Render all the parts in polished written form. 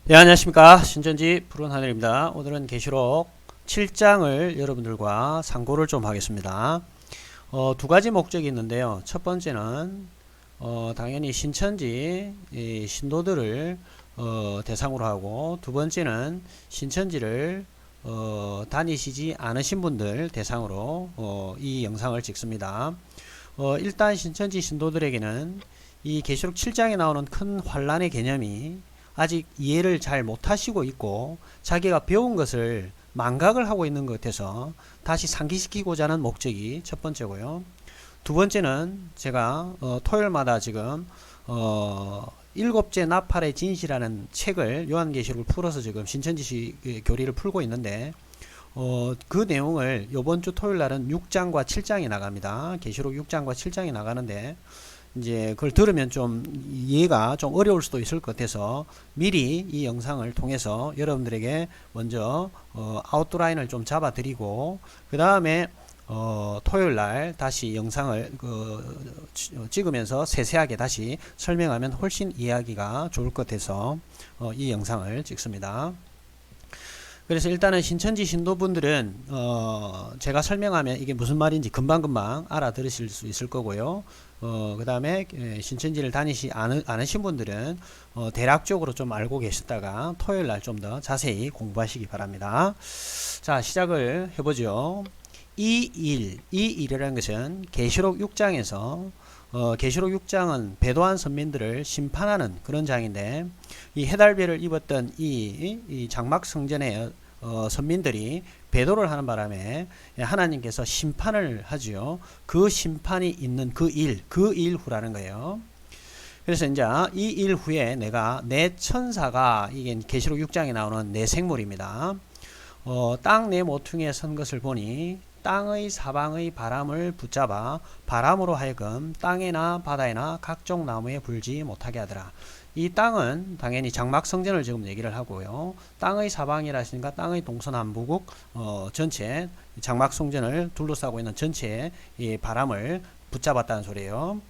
네, 안녕하십니까. 신천지 푸른하늘입니다. 오늘은 계시록 7장을 여러분들과 상고를 좀 하겠습니다. 두 가지 목적이 있는데요. 첫 번째는 당연히 신천지 신도들을 대상으로 하고, 두 번째는 신천지를 다니시지 않으신 분들 대상으로 이 영상을 찍습니다. 일단 신천지 신도들에게는 이 계시록 7장에 나오는 큰 환란의 개념이 아직 이해를 잘 못하시고 있고, 자기가 배운 것을 망각을 하고 있는 것 같아서 다시 상기시키고자 하는 목적이 첫 번째고요. 두 번째는 제가 토요일마다 지금 일곱째 나팔의 진시라는 책을 요한계시록을 풀어서 지금 신천지 교리를 풀고 있는데, 그 내용을 요번 주 토요일 날은 6장과 7장이 나갑니다. 계시록 6장과 7장이 나가는데, 이제 그걸 들으면 좀 이해가 좀 어려울 수도 있을 것 같아서 미리 이 영상을 통해서 여러분들에게 먼저 아웃라인을 좀 잡아 드리고, 그 다음에 토요일 날 다시 영상을 찍으면서 세세하게 다시 설명하면 훨씬 이해하기가 좋을 것 같아서 이 영상을 찍습니다. 그래서 일단은 신천지 신도분들은 제가 설명하면 이게 무슨 말인지 금방금방 알아들으실 수 있을 거고요. 그 다음에 신천지를 다니시 않으신 분들은 대략적으로 좀 알고 계셨다가 토요일 날 좀 더 자세히 공부하시기 바랍니다. 자, 시작을 해보죠. 이 일이라는 것은 계시록 6장에서 계시록 6장은 배도한 선민들을 심판하는 그런 장인데, 이 해달배를 입었던 이 장막 성전의 선민들이 배도를 하는 바람에 하나님께서 심판을 하지요. 그 심판이 있는 그 일 후라는 거예요. 그래서 이제 이 일 후에 내가 내 천사가, 이게 계시록 6장에 나오는 내 생물입니다. 땅 내 모퉁이에 선 것을 보니 땅의 사방의 바람을 붙잡아 바람으로 하여금 땅에나 바다에나 각종 나무에 불지 못하게 하더라. 이 땅은 당연히 장막 성전을 지금 얘기를 하고요. 땅의 사방이라 하시니까 땅의 동서남북국 전체 장막 성전을 둘러싸고 있는 전체의 이 바람을 붙잡았다는 소리예요.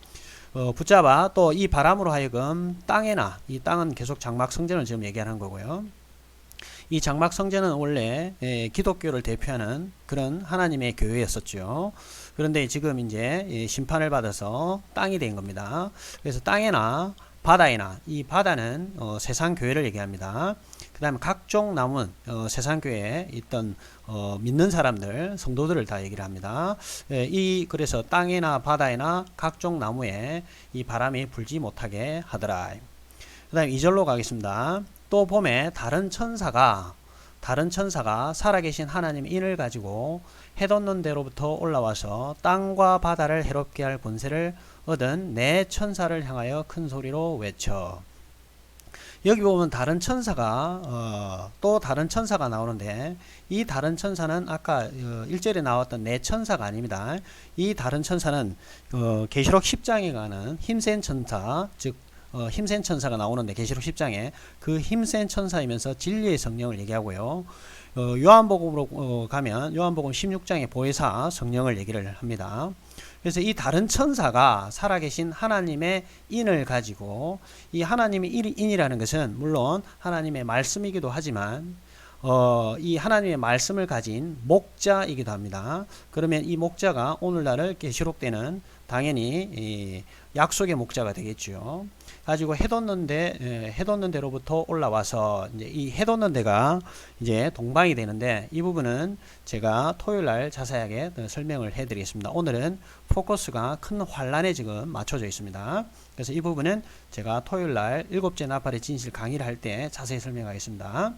붙잡아 또 이 바람으로 하여금 땅에나, 이 땅은 계속 장막 성전을 지금 얘기하는 거고요. 이 장막 성전은 원래 기독교를 대표하는 그런 하나님의 교회였었죠. 그런데 지금 이제 심판을 받아서 땅이 된 겁니다. 그래서 땅에나 바다에나, 이 바다는 세상 교회를 얘기합니다. 그 다음에 각종 남은 세상 교회에 있던 믿는 사람들, 성도들을 다 얘기를 합니다. 그래서 땅에나 바다에나 각종 나무에 이 바람이 불지 못하게 하더라. 그 다음에 2절로 가겠습니다. 또 봄에 다른 천사가 살아계신 하나님의 인을 가지고 해돋는 데로부터 올라와서 땅과 바다를 해롭게 할 권세를 얻은 내 천사를 향하여 큰 소리로 외쳐. 여기 보면 다른 천사가 또 다른 천사가 나오는데, 이 다른 천사는 아까 1절에 나왔던 내 천사가 아닙니다. 이 다른 천사는 계시록 10장에 가는 힘센 천사, 즉 힘센 천사가 나오는데, 계시록 10장에 그 힘센 천사이면서 진리의 성령을 얘기하고요. 요한복음으로 가면 요한복음 16장에 보혜사 성령을 얘기를 합니다. 그래서 이 다른 천사가 살아계신 하나님의 인을 가지고, 이 하나님의 인이라는 것은 물론 하나님의 말씀이기도 하지만 이 하나님의 말씀을 가진 목자이기도 합니다. 그러면 이 목자가 오늘날 계시록 때는 당연히 약속의 목자가 되겠죠. 가지고 해돋는 데로부터 올라와서, 이제 이 해돋는 데가 이제 동방이 되는데, 이 부분은 제가 토요일 날 자세하게 설명을 해 드리겠습니다. 오늘은 포커스가 큰 환란에 지금 맞춰져 있습니다. 그래서 이 부분은 제가 토요일 날 일곱째 나팔의 진실 강의를 할 때 자세히 설명하겠습니다.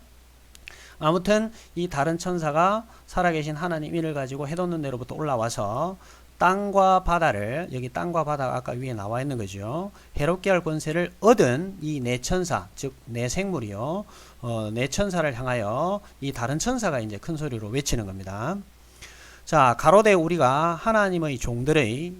아무튼 이 다른 천사가 살아계신 하나님 인을 가지고 해돋는 데로부터 올라와서 땅과 바다를, 여기 땅과 바다가 아까 위에 나와 있는 거죠. 해롭게 할 권세를 얻은 이 내 천사, 즉 내 생물이요. 내 천사를 향하여 이 다른 천사가 이제 큰 소리로 외치는 겁니다. 자, 가로되 우리가 하나님의 종들의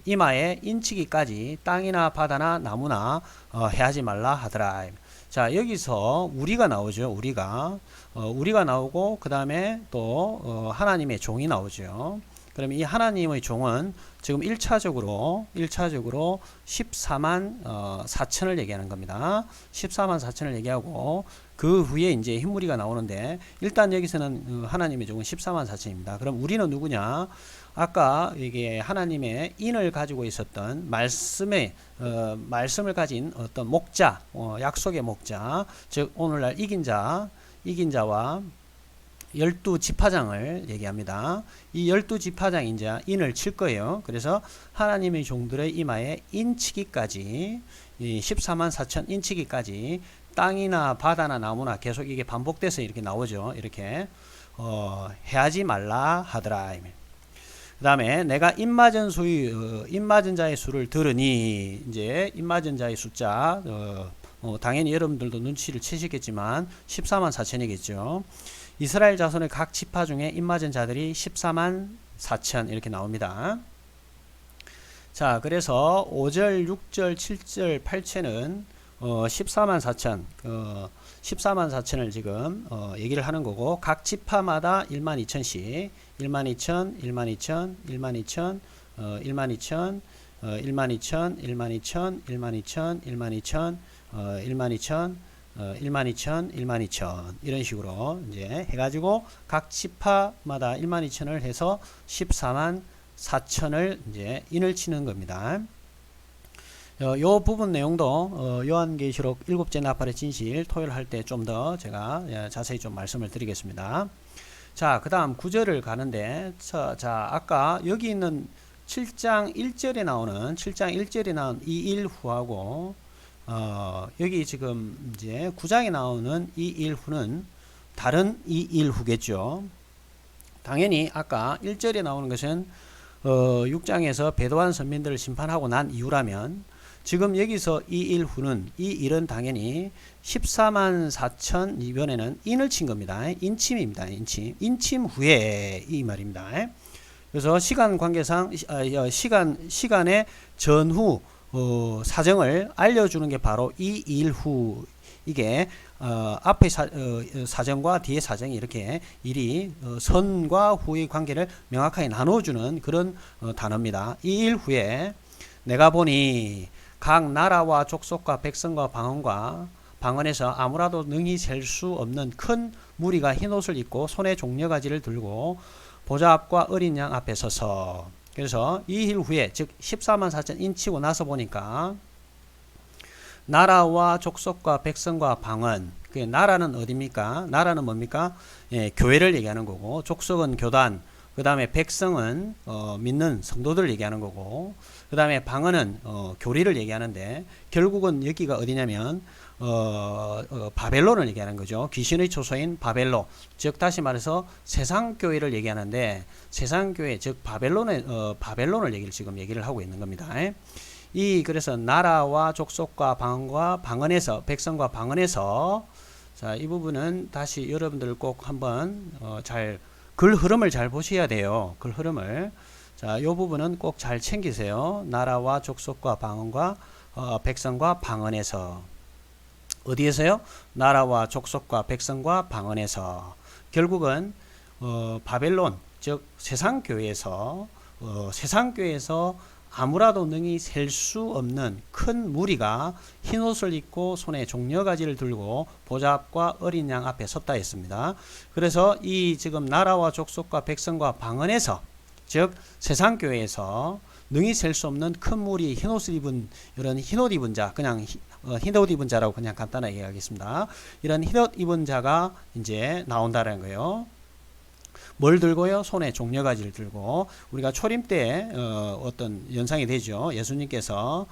이마에 인치기까지 땅이나 바다나 나무나 해하지 말라 하더라. 자, 여기서 우리가 나오죠. 우리가 나오고, 그 다음에 또 하나님의 종이 나오죠. 그럼 이 하나님의 종은 지금 1차적으로 14만 4천을 얘기하는 겁니다. 14만 4천을 얘기하고 그 후에 이제 흰무리가 나오는데 일단 여기서는 하나님의 종은 14만 4천입니다. 그럼 우리는 누구냐? 아까 이게 하나님의 인을 가지고 있었던 말씀을 가진 어떤 목자, 약속의 목자, 즉 오늘날 이긴 자와 12지파장을 얘기합니다. 이 12지파장이 이제 인을 칠 거예요. 그래서 하나님의 종들의 이마에 인치기까지, 이 14만 4천 인치기까지 땅이나 바다나 나무나 계속 이게 반복돼서 이렇게 나오죠. 이렇게 해하지 말라 하더라. 그 다음에 내가 입맞은 자의 수를 들으니, 이제 입맞은 자의 숫자, 당연히 여러분들도 눈치를 채시겠지만 14만 4천이겠죠. 이스라엘 자손의 각 지파 중에 입맞은 자들이 14만 4천 이렇게 나옵니다. 자, 그래서 5절, 6절, 7절, 8절은 14만 4천, 14만 4천을 지금 얘기를 하는 거고, 각 지파마다 1만 2천씩, 1만 2천, 1만 2천, 1만 2천, 1만 2천, 1만 2천, 1만 2천, 1만 2천, 1만 2천, 1만 2천, 1만 2천, 1만 2천 이런 식으로 이제 해가지고 각 지파마다 1만 2천을 해서 14만 4천을 이제 인을 치는 겁니다. 요 부분 내용도 요한계시록 7째 나팔의 진실 토요일 할 때 좀 더 제가 자세히 좀 말씀을 드리겠습니다. 자, 그 다음 9절을 가는데, 자, 아까 여기 있는 7장 1절에 나온 이일후하고 여기 지금 이제 9장에 나오는 이일후는 다른 이일후겠죠. 당연히 아까 1절에 나오는 것은 6장에서 배도한 선민들을 심판하고 난 이후라면, 지금 여기서 이일후는, 이 일은 당연히 14만 4천 이번에는 인을 친 겁니다. 인침입니다. 인침 후에 이 말입니다. 그래서 시간 관계상 시간의 전후 사정을 알려주는 게 바로 이 일후, 이게 앞의 사정과 뒤의 사정이 이렇게 일이 선과 후의 관계를 명확하게 나눠주는 그런 단어입니다. 이 일 후에 내가 보니 각 나라와 족속과 백성과 방언에서 아무라도 능히 셀 수 없는 큰 무리가 흰옷을 입고 손에 종려가지를 들고 보좌 앞과 어린 양 앞에 서서, 그래서 이 일 후에 즉 14만 4천 인치고 나서 보니까 나라와 족속과 백성과 방언, 그 나라는 어디입니까? 나라는 뭡니까? 예, 교회를 얘기하는 거고, 족속은 교단, 그 다음에 백성은 믿는 성도들을 얘기하는 거고, 그 다음에 방언은 교리를 얘기하는데, 결국은 여기가 어디냐면 바벨론을 얘기하는 거죠. 귀신의 초소인 바벨론, 즉 다시 말해서 세상교회를 얘기하는데, 세상교회 즉 바벨론을 지금 얘기를 하고 있는 겁니다. 그래서 나라와 족속과 방언에서, 백성과 방언에서, 자, 이 부분은 다시 여러분들 꼭 한번 글 흐름을 잘 보셔야 돼요. 글 흐름을. 자, 이 부분은 꼭 잘 챙기세요. 나라와 족속과 방언과 백성과 방언에서. 어디에서요? 나라와 족속과 백성과 방언에서. 결국은 바벨론, 즉 세상교회에서 아무라도 능히 셀 수 없는 큰 무리가 흰옷을 입고 손에 종려가지를 들고 보좌 앞과 어린 양 앞에 섰다 했습니다. 그래서 이 지금 나라와 족속과 백성과 방언에서, 즉 세상교회에서 능히 셀 수 없는 큰 무리 흰옷을 입은, 이런 흰옷 입은 자, 그냥 흰옷 입은 자라고 그냥 간단하게 얘기하겠습니다. 이런 흰옷 입은 자가 이제 나온다는 거예요. 뭘 들고요? 손에 종려가지를 들고. 우리가 초림 때 어떤 연상이 되죠. 예수님께서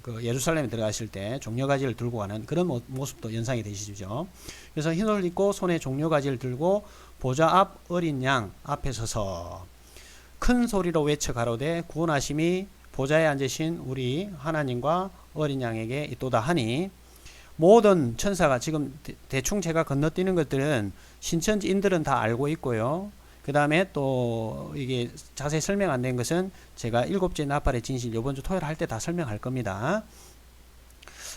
그 예루살렘에 들어가실 때 종려가지를 들고 가는 그런 모습도 연상이 되시죠. 그래서 흰옷을 입고 손에 종려가지를 들고 보좌 앞 어린 양 앞에 서서 큰 소리로 외쳐 가로되 구원하심이 보좌에 앉으신 우리 하나님과 어린 양에게 있도다 하니, 모든 천사가, 지금 대충 제가 건너뛰는 것들은 신천지인들은 다 알고 있고요. 그 다음에 또 이게 자세히 설명 안 된 것은 제가 7째 나팔의 진실 이번 주 토요일 할 때 다 설명할 겁니다.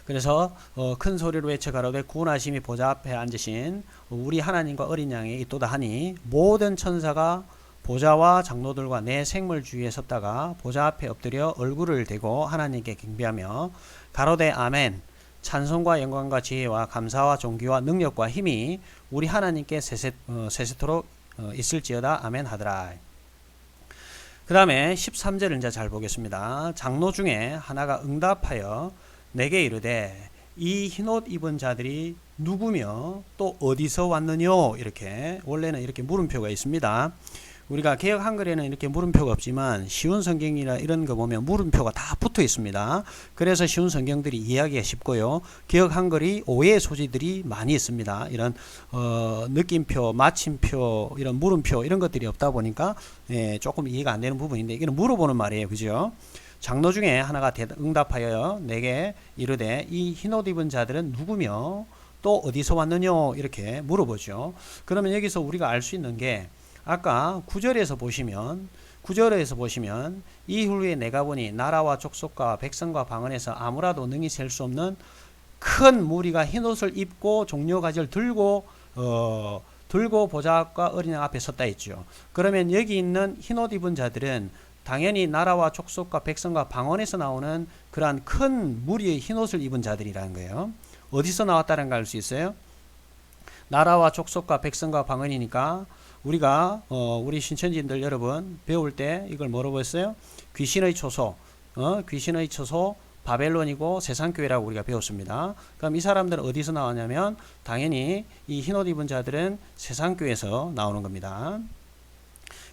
그래서 큰 소리로 외쳐 가로되 구원하심이 보좌 앞에 앉으신 우리 하나님과 어린 양에 있도다 하니, 모든 천사가 보좌와 장로들과 내 생물 주위에 섰다가 보좌 앞에 엎드려 얼굴을 대고 하나님께 경배하며 가로되 아멘. 찬송과 영광과 지혜와 감사와 존귀와 능력과 힘이 우리 하나님께 세세토록 있을지어다. 아멘 하더라. 그 다음에 13절을 이제 잘 보겠습니다. 장로 중에 하나가 응답하여 내게 이르되 이 흰옷 입은 자들이 누구며 또 어디서 왔느뇨? 이렇게 원래는 이렇게 물음표가 있습니다. 우리가 개역 한글에는 이렇게 물음표가 없지만 쉬운 성경이나 이런 거 보면 물음표가 다 붙어 있습니다. 그래서 쉬운 성경들이 이해하기가 쉽고요. 개역 한글이 오해의 소지들이 많이 있습니다. 이런 느낌표, 마침표, 이런 물음표 이런 것들이 없다 보니까 조금 이해가 안 되는 부분인데 이거는 물어보는 말이에요. 그죠? 장로 중에 하나가 응답하여 내게 이르되 이 흰옷 입은 자들은 누구며 또 어디서 왔느냐 이렇게 물어보죠. 그러면 여기서 우리가 알 수 있는 게 아까 9절에서 보시면 이후에 내가 보니 나라와 족속과 백성과 방언에서 아무라도 능히 셀 수 없는 큰 무리가 흰옷을 입고 종려가지를 들고 보좌 앞과 어린 양 앞에 섰다 했죠. 그러면 여기 있는 흰옷 입은 자들은 당연히 나라와 족속과 백성과 방언에서 나오는 그러한 큰 무리의 흰옷을 입은 자들이라는 거예요. 어디서 나왔다는 걸 알 수 있어요? 나라와 족속과 백성과 방언이니까 우리가 우리 신천지인들 여러분 배울 때 이걸 뭐라고 했어요? 귀신의 초소, 귀신의 초소 바벨론이고 세상교회라고 우리가 배웠습니다. 그럼 이 사람들은 어디서 나왔냐면 당연히 이 흰옷 입은 자들은 세상교회에서 나오는 겁니다.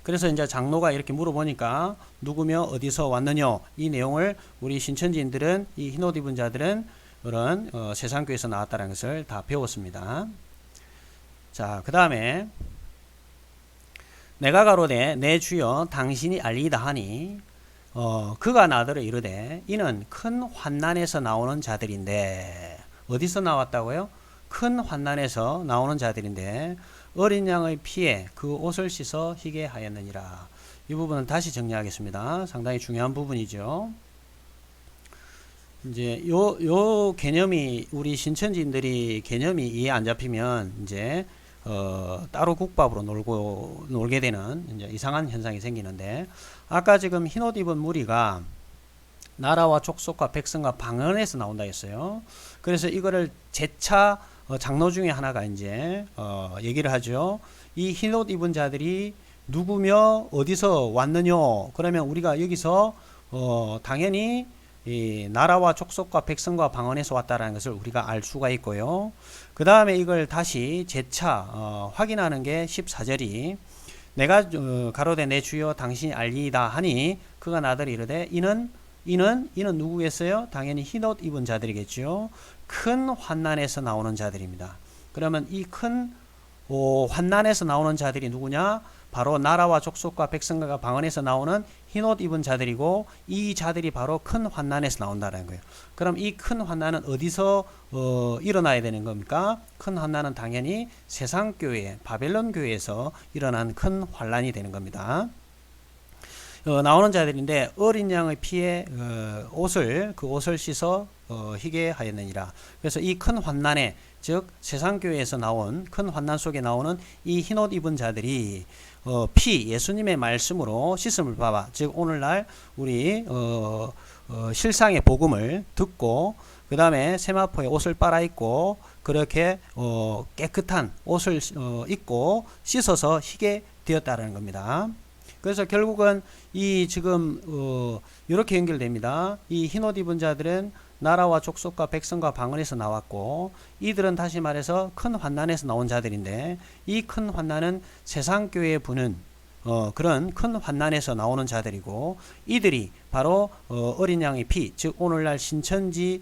그래서 이제 장로가 이렇게 물어보니까 누구며 어디서 왔느냐 이 내용을 우리 신천지인들은 이 흰옷 입은 자들은 그런 세상교회에서 나왔다는 것을 다 배웠습니다. 자, 그 다음에 내가 가로되 내 주여 당신이 알리이다 하니 그가 나더러 이르되 이는 큰 환난에서 나오는 자들인데 어디서 나왔다고요? 큰 환난에서 나오는 자들인데 어린 양의 피에 그 옷을 씻어 희게 하였느니라. 이 부분은 다시 정리하겠습니다. 상당히 중요한 부분이죠. 이제 요 개념이 우리 신천지인들이 개념이 이해 안 잡히면 이제 따로 국밥으로 놀게 되는 이제 이상한 현상이 생기는데 아까 지금 흰옷 입은 무리가 나라와 족속과 백성과 방언에서 나온다 했어요. 그래서 이거를 재차 장로 중에 하나가 이제 얘기를 하죠. 이 흰옷 입은 자들이 누구며 어디서 왔느냐? 그러면 우리가 여기서 당연히 이 나라와 족속과 백성과 방언에서 왔다라는 것을 우리가 알 수가 있고요. 그 다음에 이걸 다시 재차 확인하는 게 14절이 내가 가로되 내 주여 당신이 알리이다 하니 그가 나더러 이르되 이는 누구겠어요? 당연히 흰옷 입은 자들이겠죠. 큰 환난에서 나오는 자들입니다. 그러면 이 큰 환난에서 나오는 자들이 누구냐? 바로 나라와 족속과 백성과 방언에서 나오는 흰옷 입은 자들이고 이 자들이 바로 큰 환난에서 나온다는 거예요. 그럼 이 큰 환난은 어디서 일어나야 되는 겁니까? 큰 환난은 당연히 세상교회, 바벨론 교회에서 일어난 큰 환난이 되는 겁니다. 나오는 자들인데 어린 양의 피에 그 옷을 씻어 희게 하였느니라. 그래서 이 큰 환난에 즉 세상교회에서 나온 큰 환난 속에 나오는 이 흰옷 입은 자들이 예수님의 말씀으로 씻음을 받아 즉 오늘날 우리 실상의 복음을 듣고 그 다음에 세마포에 옷을 빨아입고 그렇게 깨끗한 옷을 입고 씻어서 희게 되었다는 겁니다. 그래서 결국은 이 지금 이렇게 연결됩니다. 이 흰옷 입은 자들은 나라와 족속과 백성과 방언에서 나왔고 이들은 다시 말해서 큰 환난에서 나온 자들인데 이 큰 환난은 세상교회에 부는 그런 큰 환난에서 나오는 자들이고 이들이 바로 어린 양의 피, 즉 오늘날 신천지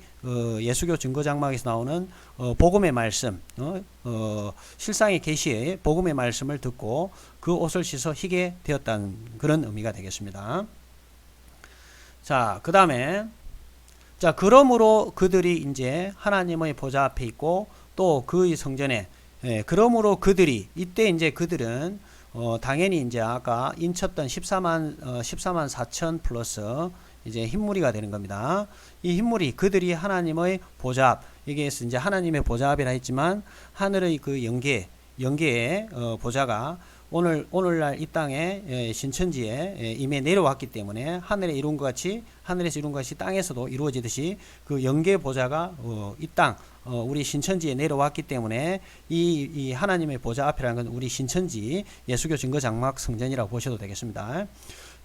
예수교 증거장막에서 나오는 복음의 말씀, 실상의 계시의 복음의 말씀을 듣고 그 옷을 씻어 희게 되었다는 그런 의미가 되겠습니다. 자, 그 다음에 그러므로 그들이 이제 하나님의 보좌 앞에 있고 또 그의 성전에 그러므로 그들이 이때 이제 그들은 당연히 이제 아까 인쳤던 14만 4천 플러스 이제 흰무리가 되는 겁니다. 이 흰무리 그들이 하나님의 보좌 앞 여기에서 이제 하나님의 보좌 앞이라 했지만 하늘의 그 영계의 보좌가 오늘날 이 땅에 신천지에 이미 내려왔기 때문에 하늘에 이룬 것 같이 하늘에서 이룬 것이 땅에서도 이루어지듯이 그 영계 보좌가 이 땅 우리 신천지에 내려왔기 때문에 이 하나님의 보좌 앞이라는 건 우리 신천지 예수교 증거 장막 성전이라고 보셔도 되겠습니다.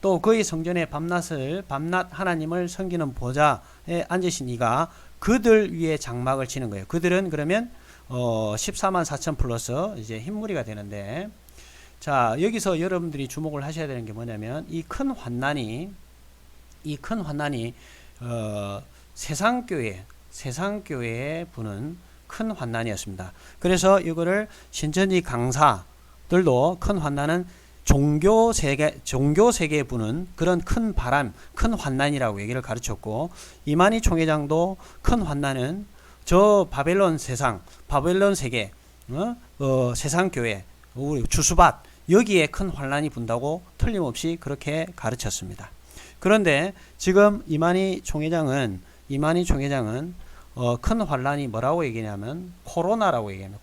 또 그의 성전에 밤낮 하나님을 섬기는 보좌에 앉으신 이가 그들 위에 장막을 치는 거예요. 그들은 그러면 14만 4천 플러스 이제 흰무리가 되는데, 자, 여기서 여러분들이 주목을 하셔야 되는 게 뭐냐면 이 큰 환난이 세상교회에 부는 큰 환난이었습니다. 그래서 이거를 신천지 강사들도 큰 환난은 종교 세계에 부는 그런 큰 바람, 큰 환난이라고 얘기를 가르쳤고, 이만희 총회장도 큰 환난은 저 바벨론 세계, 세상교회, 우리 주수밭, 여기에 큰 환난이 분다고 틀림없이 그렇게 가르쳤습니다. 그런데 지금 이만희 총회장은 큰 환난이 뭐라고 얘기냐면 코로나라고 얘기합니다.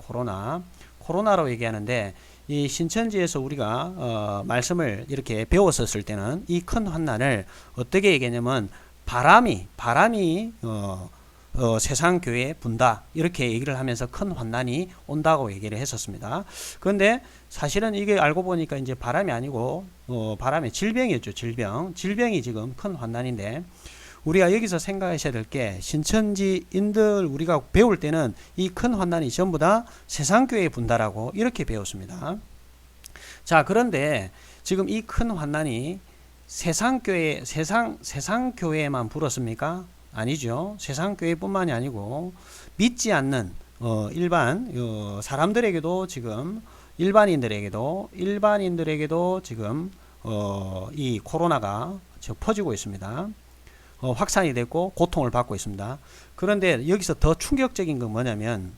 코로나라고 얘기하는데, 이 신천지에서 우리가 말씀을 이렇게 배웠었을 때는 이 큰 환난을 어떻게 얘기하냐면 바람이 세상 교회에 분다, 이렇게 얘기를 하면서 큰 환난이 온다고 얘기를 했었습니다. 그런데 사실은 이게 알고 보니까 이제 바람이 아니고 바람이 질병이었죠. 질병이 지금 큰 환난인데, 우리가 여기서 생각하셔야 될 게, 신천지인들 우리가 배울 때는 이 큰 환난이 전부 다 세상교회에 분다라고 이렇게 배웠습니다. 자, 그런데 지금 이 큰 환난이 세상교회에만 불었습니까? 아니죠. 세상교회뿐만이 아니고 믿지 않는 일반 사람들에게도 지금 일반인들에게도 지금 이 코로나가 퍼지고 있습니다. 확산이 됐고 고통을 받고 있습니다. 그런데 여기서 더 충격적인 건 뭐냐면,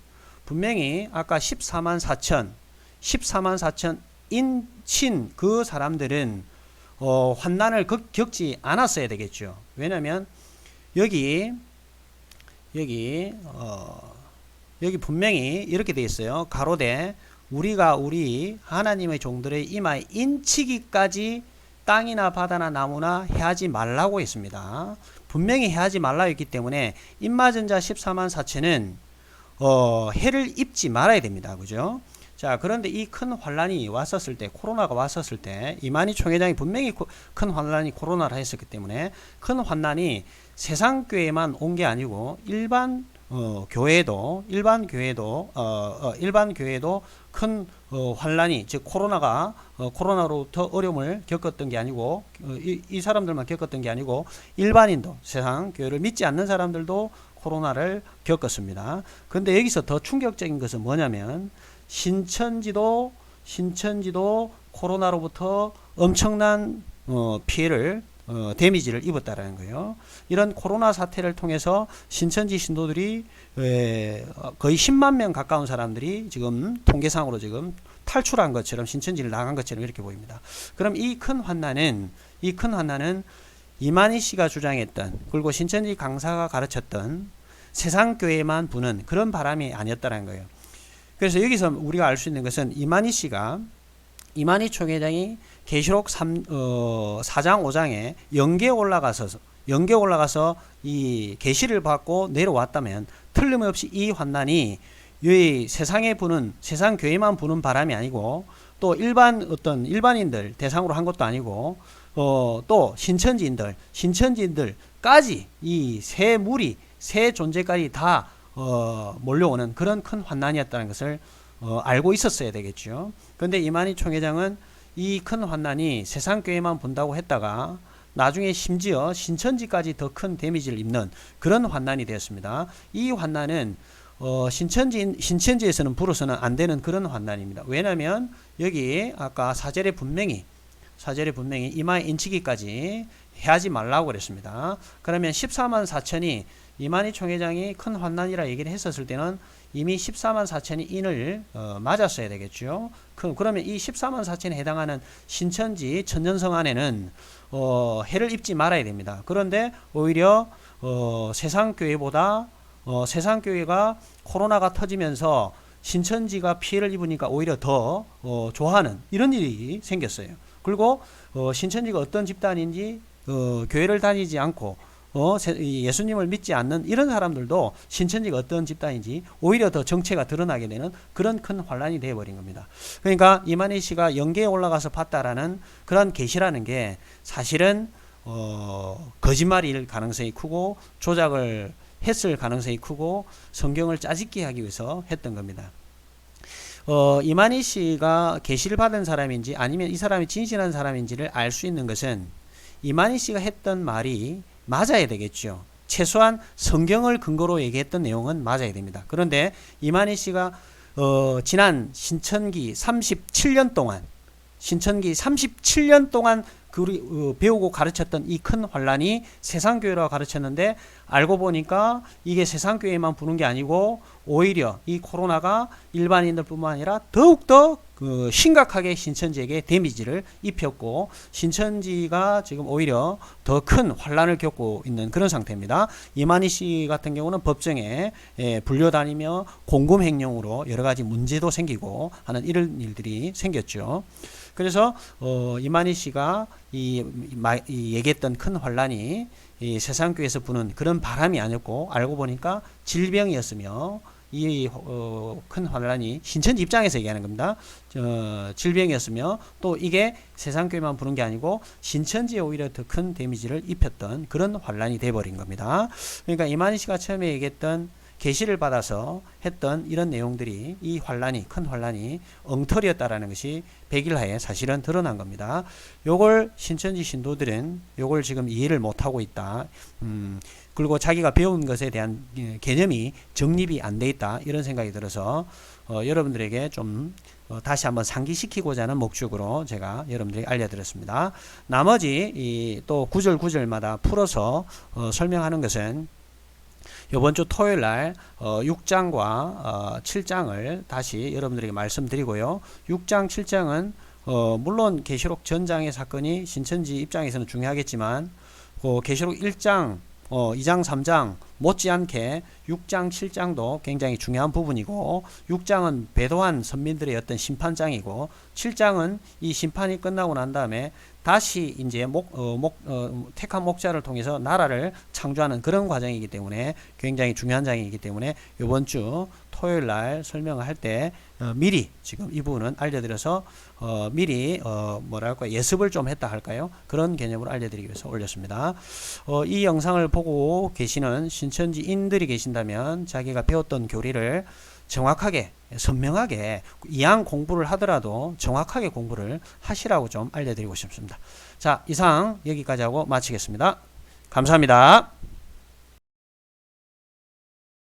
분명히 아까 14만 4천 인친 그 사람들은 환난을 겪지 않았어야 되겠죠. 왜냐하면 여기 분명히 이렇게 되어 있어요. 가로되 우리가 우리 하나님의 종들의 이마에 인치기까지 땅이나 바다나 나무나 해하지 말라고 했습니다. 분명히 해하지 말라 했기 때문에 입맞은 자 14만 4천은 해를 입지 말아야 됩니다. 그죠? 자, 그런데 이 큰 환란이 왔었을 때, 코로나가 왔었을 때, 이만희 총회장이 분명히 큰 환란이 코로나라 했었기 때문에 큰 환난이 세상교회만 온 게 아니고 일반 교회도 큰 환란이, 즉 코로나로부터 어려움을 겪었던 게 아니고 이 사람들만 겪었던 게 아니고 일반인도, 세상 교회를 믿지 않는 사람들도 코로나를 겪었습니다. 그런데 여기서 더 충격적인 것은 뭐냐면, 신천지도 코로나로부터 엄청난 피해를 데미지를 입었다라는 거예요. 이런 코로나 사태를 통해서 신천지 신도들이 거의 10만 명 가까운 사람들이 지금 통계상으로 지금 탈출한 것처럼, 신천지를 나간 것처럼 이렇게 보입니다. 그럼 이 큰 환난은 이만희 씨가 주장했던, 그리고 신천지 강사가 가르쳤던 세상교회만 부는 그런 바람이 아니었다는 거예요. 그래서 여기서 우리가 알 수 있는 것은 이만희 총회장이 계시록 4장 5장에 영계에 올라가서 이 계시를 받고 내려왔다면 틀림없이 이 환난이 이 세상 교회만 부는 바람이 아니고, 또 일반인들 대상으로 한 것도 아니고, 또 신천지인들까지 이 새 존재까지 다 몰려오는 그런 큰 환난이었다는 것을 알고 있었어야 되겠죠. 그런데 이만희 총회장은 이 큰 환난이 세상교회만 본다고 했다가 나중에 심지어 신천지까지 더 큰 데미지를 입는 그런 환난이 되었습니다. 이 환난은 신천지에서는 불어서는 안 되는 그런 환난입니다. 왜냐하면 여기 아까 사절에 분명히 이마에 인치기까지 해하지 말라고 그랬습니다. 그러면 14만 4천이 이만희 총회장이 큰 환난이라 얘기를 했었을 때는 이미 14만 4천이 인을 맞았어야 되겠죠. 그러면 이 14만 4천에 해당하는 신천지 천년성 안에는 해를 입지 말아야 됩니다. 그런데 오히려 세상교회가 코로나가 터지면서 신천지가 피해를 입으니까 오히려 더 좋아하는 이런 일이 생겼어요. 그리고 신천지가 어떤 집단인지 교회를 다니지 않고 예수님을 믿지 않는 이런 사람들도 신천지가 어떤 집단인지 오히려 더 정체가 드러나게 되는 그런 큰 환란이 되어버린 겁니다. 그러니까 이만희 씨가 영계에 올라가서 봤다라는 그런 계시라는 게 사실은 거짓말일 가능성이 크고 조작을 했을 가능성이 크고 성경을 짜집기 하기 위해서 했던 겁니다. 이만희 씨가 계시를 받은 사람인지 아니면 이 사람이 진실한 사람인지를 알 수 있는 것은 이만희 씨가 했던 말이 맞아야 되겠죠. 최소한 성경을 근거로 얘기했던 내용은 맞아야 됩니다. 그런데 이만희 씨가 지난 신천기 37년 동안 배우고 가르쳤던 이 큰 환란이 세상교회라고 가르쳤는데 알고 보니까 이게 세상교회만 부는 게 아니고 오히려 이 코로나가 일반인들 뿐만 아니라 더욱더 심각하게 신천지에게 데미지를 입혔고 신천지가 지금 오히려 더 큰 환란을 겪고 있는 그런 상태입니다. 이만희 씨 같은 경우는 법정에 불려다니며 공금횡령으로 여러 가지 문제도 생기고 하는 이런 일들이 생겼죠. 그래서 이만희 씨가 얘기했던 큰 환란이 이 세상교회에서 부는 그런 바람이 아니었고 알고 보니까 질병이었으며 이 큰 환란이 신천지 입장에서 얘기하는 겁니다. 질병이었으며 또 이게 세상교회만 부는 게 아니고 신천지에 오히려 더 큰 데미지를 입혔던 그런 환란이 돼버린 겁니다. 그러니까 이만희 씨가 처음에 얘기했던 계시를 받아서 했던 이런 내용들이 이 환란이 큰 환란이 엉터리였다라는 것이 백일하에 사실은 드러난 겁니다. 요걸 신천지 신도들은 요걸 지금 이해를 못하고 있다. 그리고 자기가 배운 것에 대한 개념이 정립이 안 돼 있다. 이런 생각이 들어서 여러분들에게 좀 다시 한번 상기시키고자 하는 목적으로 제가 여러분들에게 알려드렸습니다. 나머지 또 구절마다 풀어서 설명하는 것은 이번 주 토요일 날 6장과 7장을 다시 여러분들에게 말씀드리고요. 6장, 7장은 물론 계시록 전장의 사건이 신천지 입장에서는 중요하겠지만 계시록 1장, 2장, 3장 못지않게 6장, 7장도 굉장히 중요한 부분이고 6장은 배도한 선민들의 어떤 심판장이고 7장은 이 심판이 끝나고 난 다음에 다시 이제 택한 목자를 통해서 나라를 창조하는 그런 과정이기 때문에 굉장히 중요한 장이기 때문에 이번 주 토요일 날 설명을 할 때 미리 지금 이 부분은 알려드려서 미리 뭐랄까 예습을 좀 했다 할까요? 그런 개념으로 알려드리기 위해서 올렸습니다. 이 영상을 보고 계시는 신천지인들이 계신다면 자기가 배웠던 교리를 정확하게 선명하게 이왕 공부를 하더라도 정확하게 공부를 하시라고 좀 알려드리고 싶습니다. 자, 이상 여기까지 하고 마치겠습니다. 감사합니다.